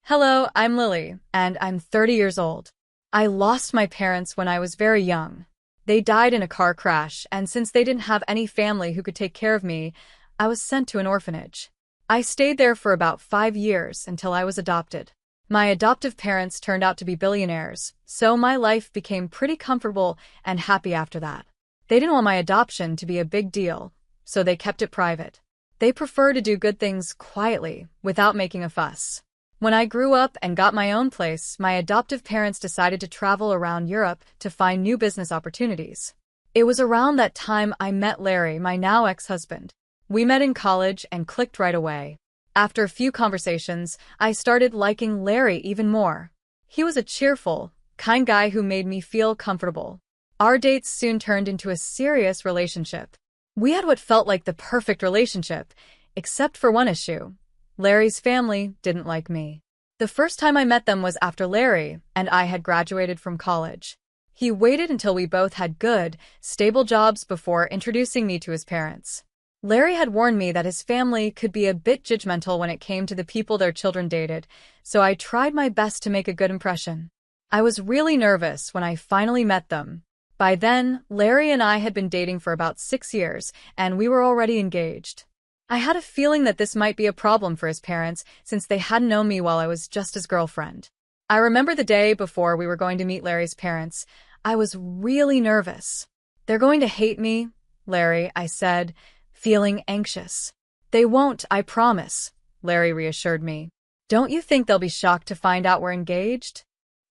Hello, I'm Lily, and I'm 30 years old. I lost my parents when I was very young. They died in a car crash, and since they didn't have any family who could take care of me, I was sent to an orphanage. I stayed there for about 5 years until I was adopted. My adoptive parents turned out to be billionaires, so my life became pretty comfortable and happy after that. They didn't want my adoption to be a big deal, so they kept it private. They prefer to do good things quietly, without making a fuss. When I grew up and got my own place, my adoptive parents decided to travel around Europe to find new business opportunities. It was around that time I met Larry, my now ex-husband. We met in college and clicked right away. After a few conversations, I started liking Larry even more. He was a cheerful, kind guy who made me feel comfortable. Our dates soon turned into a serious relationship. We had what felt like the perfect relationship, except for one issue. Larry's family didn't like me. The first time I met them was after Larry and I had graduated from college. He waited until we both had good, stable jobs before introducing me to his parents. Larry had warned me that his family could be a bit judgmental when it came to the people their children dated, so I tried my best to make a good impression. I was really nervous when I finally met them. By then, Larry and I had been dating for about 6 years, and we were already engaged. I had a feeling that this might be a problem for his parents since they hadn't known me while I was just his girlfriend. I remember the day before we were going to meet Larry's parents. I was really nervous. "They're going to hate me, Larry," I said, feeling anxious. "They won't, I promise," Larry reassured me. "Don't you think they'll be shocked to find out we're engaged?"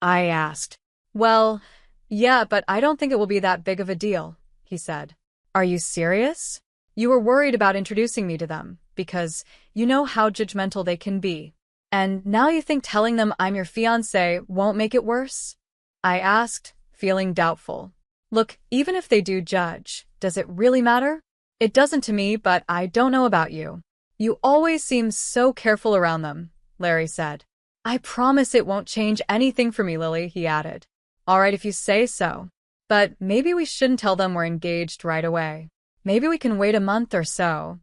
I asked. "Well, yeah, but I don't think it will be that big of a deal," he said. "Are you serious? You were worried about introducing me to them, because you know how judgmental they can be. And now you think telling them I'm your fiancé won't make it worse?" I asked, feeling doubtful. "Look, even if they do judge, does it really matter?" "It doesn't to me, but I don't know about you. You always seem so careful around them," Larry said. "I promise it won't change anything for me, Lily," he added. "All right if you say so. But maybe we shouldn't tell them we're engaged right away. Maybe we can wait a month or so,"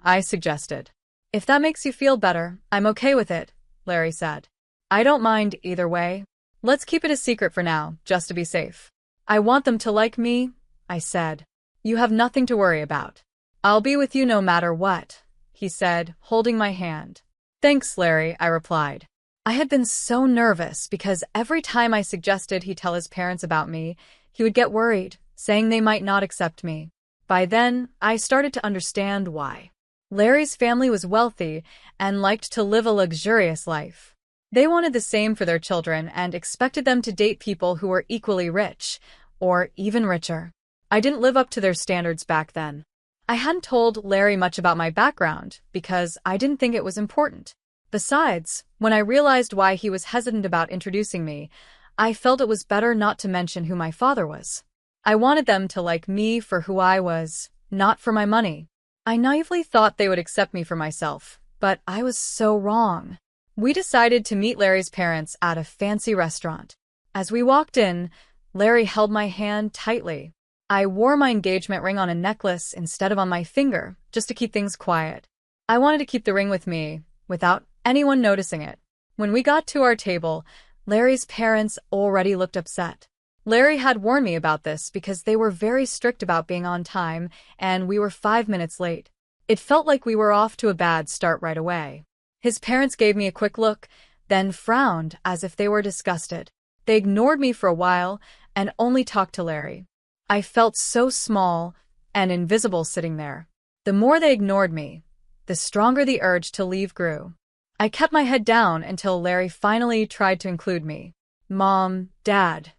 I suggested. "If that makes you feel better, I'm okay with it," Larry said. "I don't mind either way. Let's keep it a secret for now, just to be safe." "I want them to like me," I said. "You have nothing to worry about. I'll be with you no matter what," he said, holding my hand. "Thanks, Larry," I replied. I had been so nervous because every time I suggested he tell his parents about me, he would get worried, saying they might not accept me. By then, I started to understand why. Larry's family was wealthy and liked to live a luxurious life. They wanted the same for their children and expected them to date people who were equally rich, or even richer. I didn't live up to their standards back then. I hadn't told Larry much about my background because I didn't think it was important. Besides, when I realized why he was hesitant about introducing me, I felt it was better not to mention who my father was. I wanted them to like me for who I was, not for my money. I naively thought they would accept me for myself, but I was so wrong. We decided to meet Larry's parents at a fancy restaurant. As we walked in, Larry held my hand tightly. I wore my engagement ring on a necklace instead of on my finger, just to keep things quiet. I wanted to keep the ring with me, without anyone noticing it. When we got to our table, Larry's parents already looked upset. Larry had warned me about this because they were very strict about being on time, and we were 5 minutes late. It felt like we were off to a bad start right away. His parents gave me a quick look, then frowned as if they were disgusted. They ignored me for a while and only talked to Larry. I felt so small and invisible sitting there. The more they ignored me, the stronger the urge to leave grew. I kept my head down until Larry finally tried to include me. "Mom, Dad,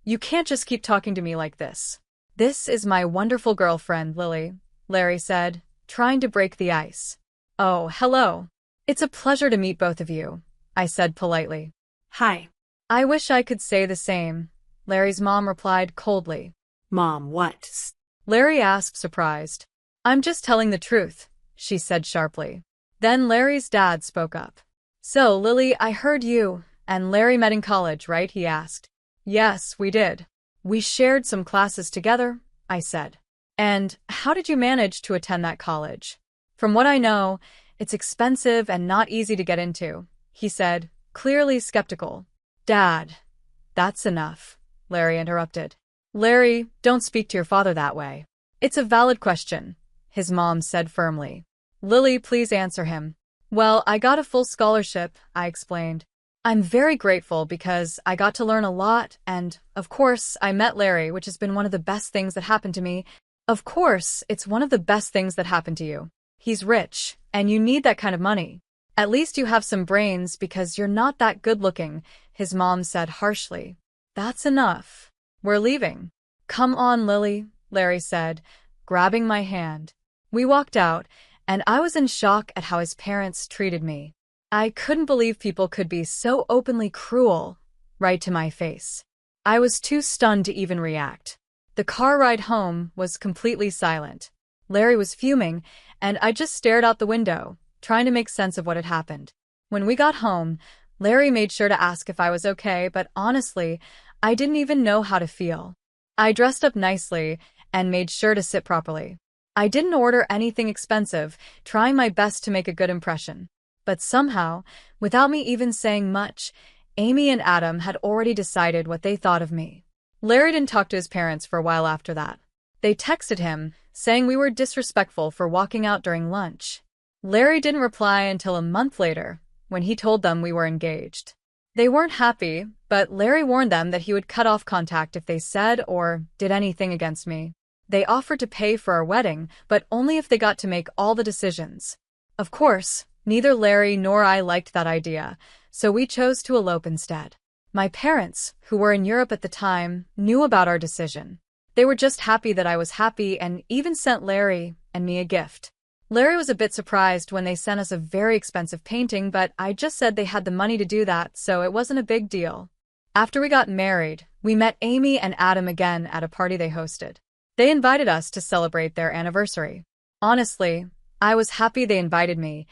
you can't just keep talking to me like this. This is my wonderful girlfriend, Lily," Larry said, trying to break the ice. "Oh, hello. It's a pleasure to meet both of you," I said politely. Hi. "I wish I could say the same," Larry's mom replied coldly. Mom, what? Larry asked, surprised. "I'm just telling the truth," she said sharply. Then Larry's dad spoke up. "So, Lily, I heard you and Larry met in college, right?" he asked. "Yes, we did. We shared some classes together," I said. "And how did you manage to attend that college?" "From what I know, it's expensive and not easy to get into," he said, clearly skeptical. Dad, that's enough, Larry interrupted. Larry, don't speak to your father that way. It's a valid question, his mom said firmly. Lily, please answer him. Well, I got a full scholarship, I explained. I'm very grateful because I got to learn a lot and, of course, I met Larry, which has been one of the best things that happened to me. Of course, it's one of the best things that happened to you. He's rich, and you need that kind of money. At least you have some brains because you're not that good-looking, his mom said harshly. That's enough. We're leaving. Come on, Lily, Larry said, grabbing my hand. We walked out, and I was in shock at how his parents treated me. I couldn't believe people could be so openly cruel, right to my face. I was too stunned to even react. The car ride home was completely silent. Larry was fuming, and I just stared out the window, trying to make sense of what had happened. When we got home, Larry made sure to ask if I was okay, but honestly, I didn't even know how to feel. I dressed up nicely and made sure to sit properly. I didn't order anything expensive, trying my best to make a good impression. But somehow, without me even saying much, Amy and Adam had already decided what they thought of me. Larry didn't talk to his parents for a while after that. They texted him, saying we were disrespectful for walking out during lunch. Larry didn't reply until a month later, when he told them we were engaged. They weren't happy, but Larry warned them that he would cut off contact if they said or did anything against me. They offered to pay for our wedding, but only if they got to make all the decisions. Of course, neither Larry nor I liked that idea, so we chose to elope instead. My parents, who were in Europe at the time, knew about our decision. They were just happy that I was happy and even sent Larry and me a gift. Larry was a bit surprised when they sent us a very expensive painting, but I just said they had the money to do that, so it wasn't a big deal. After we got married, we met Amy and Adam again at a party they hosted. They invited us to celebrate their anniversary. Honestly, I was happy they invited me,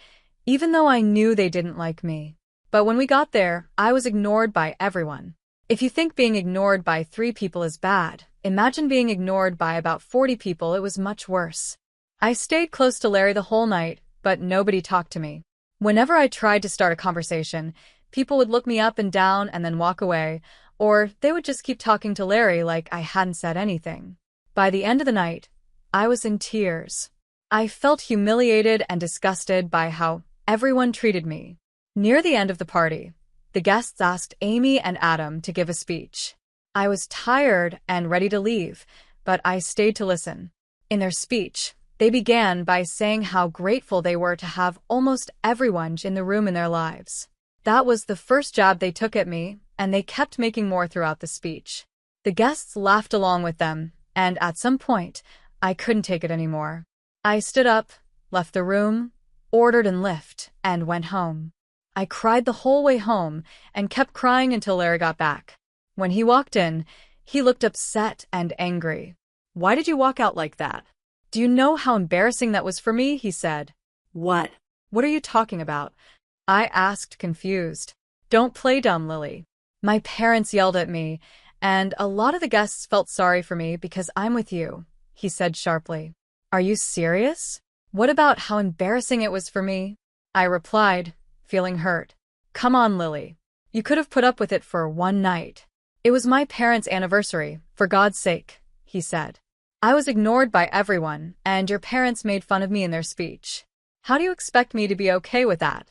even though I knew they didn't like me. But when we got there, I was ignored by everyone. If you think being ignored by 3 people is bad, imagine being ignored by about 40 people. It was much worse. I stayed close to Larry the whole night, but nobody talked to me. Whenever I tried to start a conversation, people would look me up and down and then walk away, or they would just keep talking to Larry like I hadn't said anything. By the end of the night, I was in tears. I felt humiliated and disgusted by how everyone treated me. Near the end of the party, the guests asked Amy and Adam to give a speech. I was tired and ready to leave, but I stayed to listen. In their speech, they began by saying how grateful they were to have almost everyone in the room in their lives. That was the first jab they took at me, and they kept making more throughout the speech. The guests laughed along with them, and at some point, I couldn't take it anymore. I stood up, left the room, ordered a lift, and went home. I cried the whole way home and kept crying until Larry got back. When he walked in, he looked upset and angry. "Why did you walk out like that? Do you know how embarrassing that was for me?" he said. "What? What are you talking about?" I asked, confused. "Don't play dumb, Lily." My parents yelled at me, and a lot of the guests felt sorry for me because I'm with you, he said sharply. "Are you serious? What about how embarrassing it was for me?" I replied, feeling hurt. "Come on, Lily. You could have put up with it for one night. It was my parents' anniversary, for God's sake," he said. "I was ignored by everyone, and your parents made fun of me in their speech. How do you expect me to be okay with that?"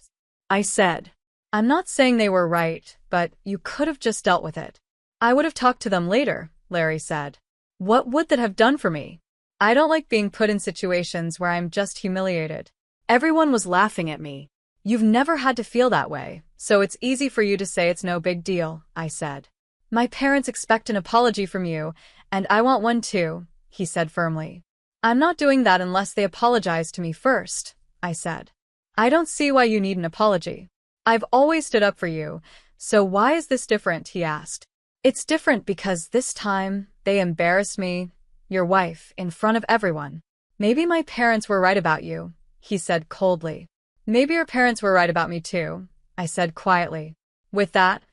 I said. "I'm not saying they were right, but you could have just dealt with it." "I would have talked to them later," Larry said. "What would that have done for me? I don't like being put in situations where I'm just humiliated." Everyone was laughing at me. "You've never had to feel that way, so it's easy for you to say it's no big deal," I said. "My parents expect an apology from you, and I want one too," he said firmly. "I'm not doing that unless they apologize to me first," I said. "I don't see why you need an apology. I've always stood up for you, so why is this different?" he asked. "It's different because this time they embarrassed me, your wife, in front of everyone. Maybe my parents were right about you," he said coldly. "Maybe your parents were right about me too," I said quietly. With that,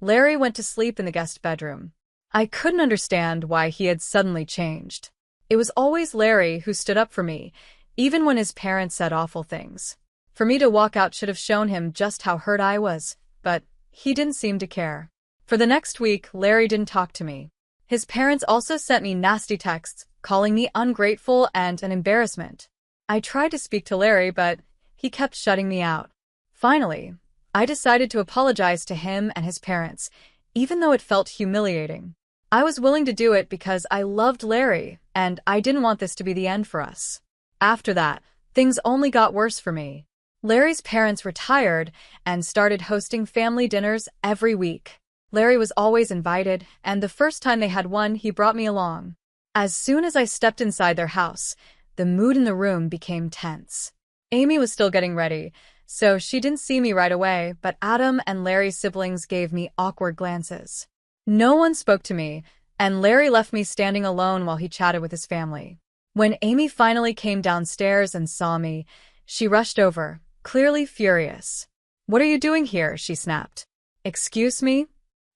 Larry went to sleep in the guest bedroom. I couldn't understand why he had suddenly changed. It was always Larry who stood up for me, even when his parents said awful things. For me to walk out should have shown him just how hurt I was, but He didn't seem to care. For the next week, Larry didn't talk to me. His parents also sent me nasty texts, calling me ungrateful and an embarrassment. I tried to speak to Larry, but he kept shutting me out. Finally, I decided to apologize to him and his parents, even though it felt humiliating. I was willing to do it because I loved Larry, and I didn't want this to be the end for us. After that, things only got worse for me. Larry's parents retired and started hosting family dinners every week. Larry was always invited, and the first time they had one, he brought me along. As soon as I stepped inside their house, the mood in the room became tense. Amy was still getting ready, so she didn't see me right away, but Adam and Larry's siblings gave me awkward glances. No one spoke to me, and Larry left me standing alone while he chatted with his family. When Amy finally came downstairs and saw me, she rushed over, clearly furious. "What are you doing here?" she snapped. "Excuse me?"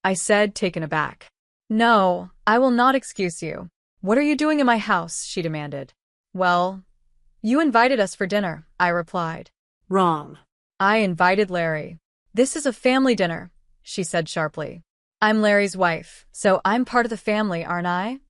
I said, taken aback. "No, I will not excuse you. What are you doing in my house?" she demanded. "Well, you invited us for dinner," I replied. Wrong. "I invited Larry." "This is a family dinner," she said sharply. "I'm Larry's wife, so I'm part of the family, aren't I?"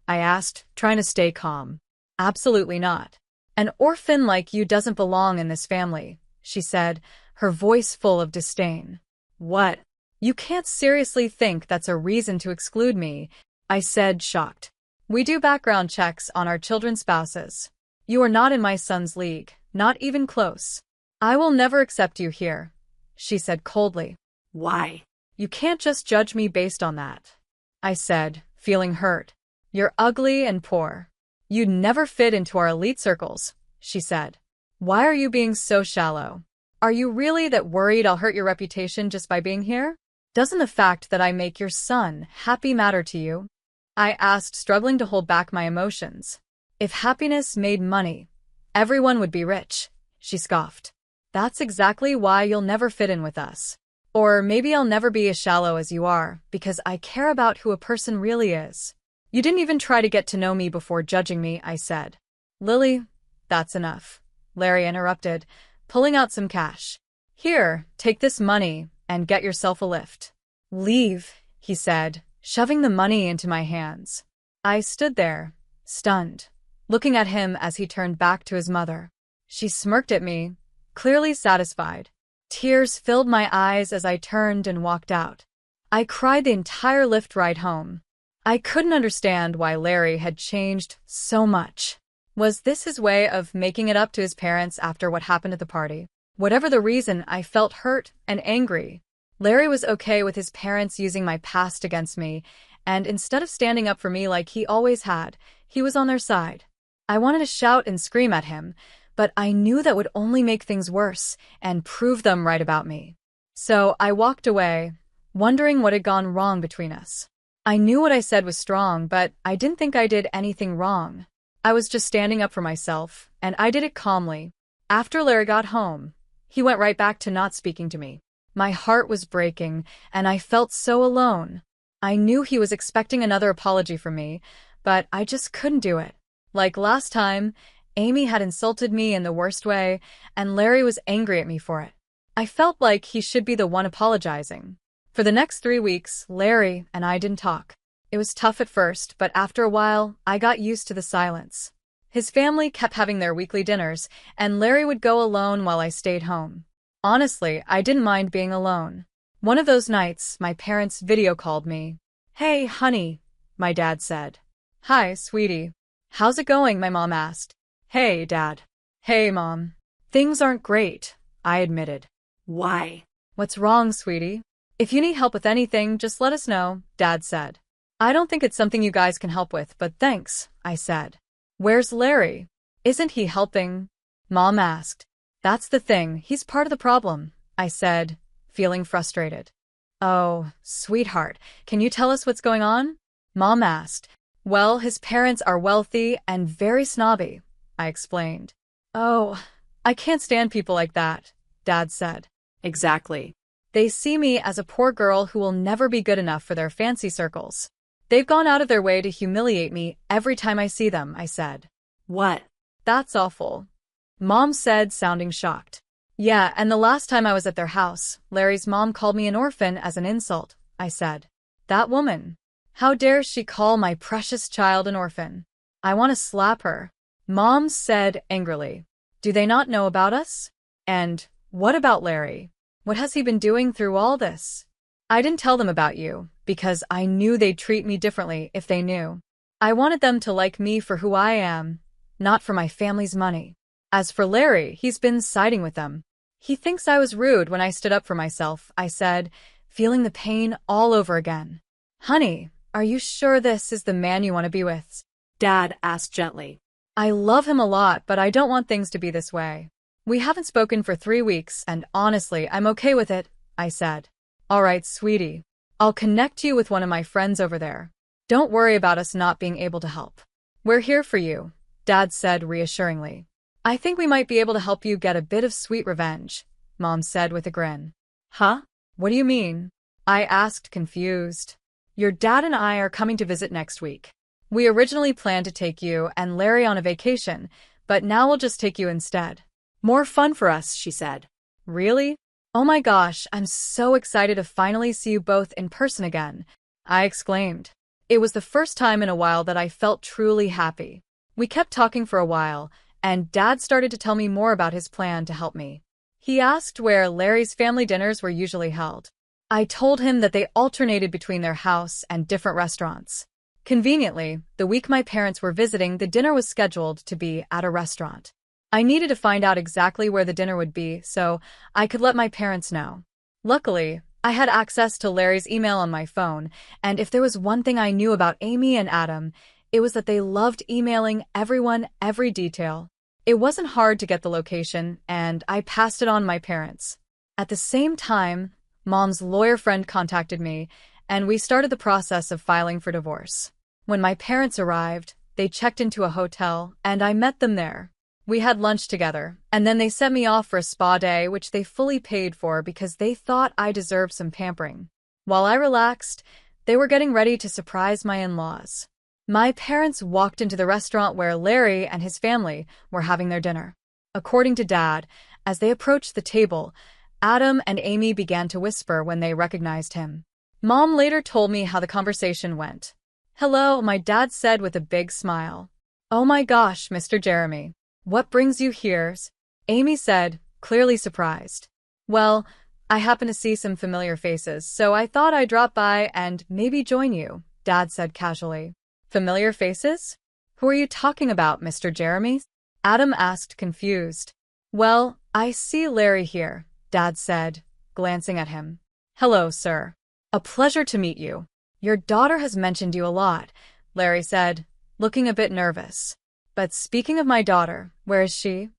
I asked, trying to stay calm. "Absolutely not. An orphan like you doesn't belong in this family," she said, her voice full of disdain. "What? You can't seriously think that's a reason to exclude me," I said, shocked. "We do background checks on our children's spouses. You are not in my son's league, not even close. I will never accept you here," she said coldly. Why? "You can't just judge me based on that," I said, feeling hurt. "You're ugly and poor. You'd never fit into our elite circles," she said. "Why are you being so shallow? Are you really that worried I'll hurt your reputation just by being here? Doesn't the fact that I make your son happy matter to you?" I asked, struggling to hold back my emotions. "If happiness made money, everyone would be rich," she scoffed. "That's exactly why you'll never fit in with us. Or maybe I'll never be as shallow as you are, because I care about who a person really is." "You didn't even try to get to know me before judging me," I said. "Lily, that's enough," Larry interrupted, pulling out some cash. "Here, take this money and get yourself a lift." "Leave," he said, shoving the money into my hands. I stood there, stunned, looking at him as he turned back to his mother. She smirked at me, clearly satisfied. Tears filled my eyes as I turned and walked out. I cried the entire lift ride home. I couldn't understand why Larry had changed so much. Was this his way of making it up to his parents after what happened at the party? Whatever the reason, I felt hurt and angry. Larry was okay with his parents using my past against me, and instead of standing up for me like he always had, he was on their side. I wanted to shout and scream at him, but I knew that would only make things worse and prove them right about me. So I walked away, wondering what had gone wrong between us. I knew what I said was strong, but I didn't think I did anything wrong. I was just standing up for myself, and I did it calmly. After Larry got home, he went right back to not speaking to me. My heart was breaking, and I felt so alone. I knew he was expecting another apology from me, but I just couldn't do it. Like last time, Amy had insulted me in the worst way, and Larry was angry at me for it. I felt like he should be the one apologizing. For the next 3 weeks, Larry and I didn't talk. It was tough at first, but after a while, I got used to the silence. His family kept having their weekly dinners, and Larry would go alone while I stayed home. Honestly, I didn't mind being alone. One of those nights, my parents video called me. "Hey, honey," my dad said. "Hi, sweetie. How's it going?" my mom asked. "Hey, Dad." "Hey, Mom. Things aren't great," I admitted. Why? "What's wrong, sweetie? If you need help with anything, just let us know," Dad said. "I don't think it's something you guys can help with, but thanks," I said. "Where's Larry? Isn't he helping?" Mom asked. "That's the thing, he's part of the problem," I said, feeling frustrated. "Oh, sweetheart, can you tell us what's going on?" Mom asked. "Well, his parents are wealthy and very snobby," I explained. "Oh, I can't stand people like that," Dad said. Exactly. "They see me as a poor girl who will never be good enough for their fancy circles. They've gone out of their way to humiliate me every time I see them," I said. What? "That's awful," Mom said, sounding shocked. Yeah, and the last time I was at their house, Larry's mom called me an orphan as an insult, I said. That woman. How dare she call my precious child an orphan? I want to slap her. Mom said angrily. Do they not know about us? And what about Larry? What has he been doing through all this? I didn't tell them about you, because I knew they'd treat me differently if they knew. I wanted them to like me for who I am, not for my family's money. As for Larry, he's been siding with them. He thinks I was rude when I stood up for myself, I said, feeling the pain all over again. Honey, are you sure this is the man you want to be with? Dad asked gently. I love him a lot, but I don't want things to be this way. We haven't spoken for 3 weeks, and honestly, I'm okay with it, I said. All right, sweetie. I'll connect you with one of my friends over there. Don't worry about us not being able to help. We're here for you, Dad said reassuringly. I think we might be able to help you get a bit of sweet revenge, Mom said with a grin. Huh? What do you mean? I asked, confused. Your dad and I are coming to visit next week. We originally planned to take you and Larry on a vacation, but now we'll just take you instead. More fun for us, she said. Really? Oh my gosh, I'm so excited to finally see you both in person again, I exclaimed. It was the first time in a while that I felt truly happy. We kept talking for a while, and Dad started to tell me more about his plan to help me. He asked where Larry's family dinners were usually held. I told him that they alternated between their house and different restaurants. Conveniently, the week my parents were visiting, the dinner was scheduled to be at a restaurant. I needed to find out exactly where the dinner would be so I could let my parents know. Luckily, I had access to Larry's email on my phone, and if there was one thing I knew about Amy and Adam, it was that they loved emailing everyone every detail. It wasn't hard to get the location, and I passed it on to my parents. At the same time, Mom's lawyer friend contacted me, and we started the process of filing for divorce. When my parents arrived, they checked into a hotel, and I met them there. We had lunch together, and then they sent me off for a spa day, which they fully paid for because they thought I deserved some pampering. While I relaxed, they were getting ready to surprise my in-laws. My parents walked into the restaurant where Larry and his family were having their dinner. According to Dad, as they approached the table, Adam and Amy began to whisper when they recognized him. Mom later told me how the conversation went. Hello, my dad said with a big smile. Oh my gosh, Mr. Jeremy. What brings you here? Amy said, clearly surprised. Well, I happen to see some familiar faces, so I thought I'd drop by and maybe join you, Dad said casually. Familiar faces? Who are you talking about, Mr. Jeremy? Adam asked, confused. Well, I see Larry here, Dad said, glancing at him. Hello, sir. A pleasure to meet you. Your daughter has mentioned you a lot, Larry said, looking a bit nervous. But speaking of my daughter, where is she?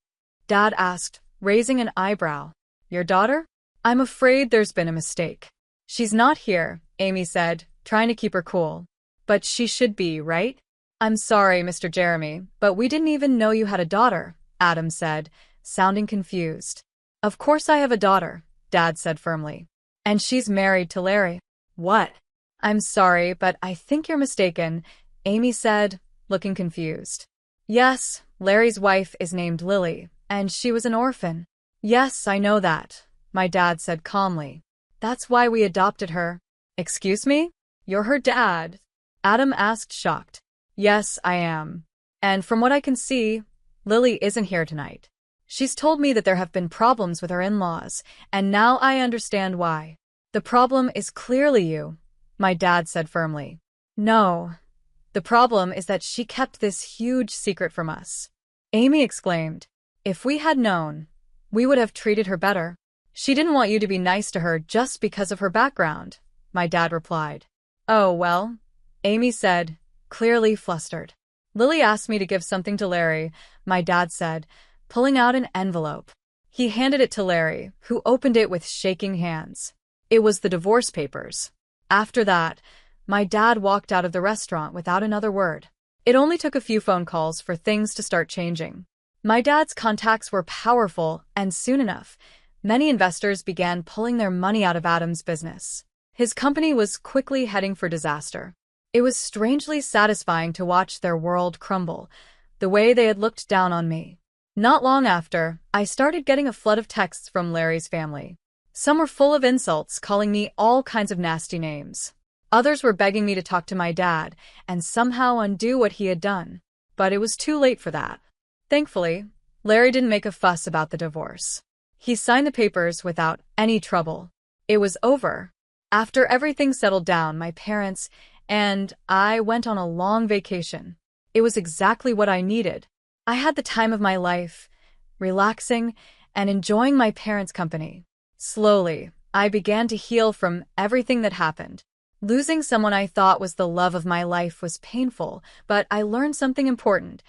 Dad asked, raising an eyebrow. Your daughter? I'm afraid there's been a mistake. She's not here, Amy said, trying to keep her cool. But she should be, right? I'm sorry, Mr. Jeremy, but we didn't even know you had a daughter, Adam said, sounding confused. Of course I have a daughter, Dad said firmly. And she's married to Larry. What? I'm sorry, but I think you're mistaken, Amy said, looking confused. Yes, Larry's wife is named Lily, and she was an orphan. Yes, I know that, my dad said calmly. That's why we adopted her. Excuse me? You're her dad? Adam asked, shocked. Yes, I am. And from what I can see, Lily isn't here tonight. She's told me that there have been problems with her in-laws, and now I understand why. The problem is clearly you, my dad said firmly. No. The problem is that she kept this huge secret from us. Amy exclaimed. If we had known, we would have treated her better. She didn't want you to be nice to her just because of her background, my dad replied. Oh, well, Amy said, clearly flustered. Lily asked me to give something to Larry, my dad said, pulling out an envelope. He handed it to Larry, who opened it with shaking hands. It was the divorce papers. After that, my dad walked out of the restaurant without another word. It only took a few phone calls for things to start changing. My dad's contacts were powerful, and soon enough, many investors began pulling their money out of Adam's business. His company was quickly heading for disaster. It was strangely satisfying to watch their world crumble, the way they had looked down on me. Not long after, I started getting a flood of texts from Larry's family. Some were full of insults, calling me all kinds of nasty names. Others were begging me to talk to my dad and somehow undo what he had done. But it was too late for that. Thankfully, Larry didn't make a fuss about the divorce. He signed the papers without any trouble. It was over. After everything settled down, my parents and I went on a long vacation. It was exactly what I needed. I had the time of my life, relaxing and enjoying my parents' company. Slowly, I began to heal from everything that happened. Losing someone I thought was the love of my life was painful, but I learned something important.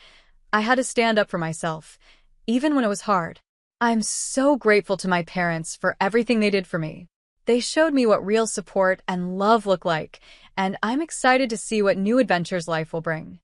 I had to stand up for myself, even when it was hard. I'm so grateful to my parents for everything they did for me. They showed me what real support and love look like, and I'm excited to see what new adventures life will bring.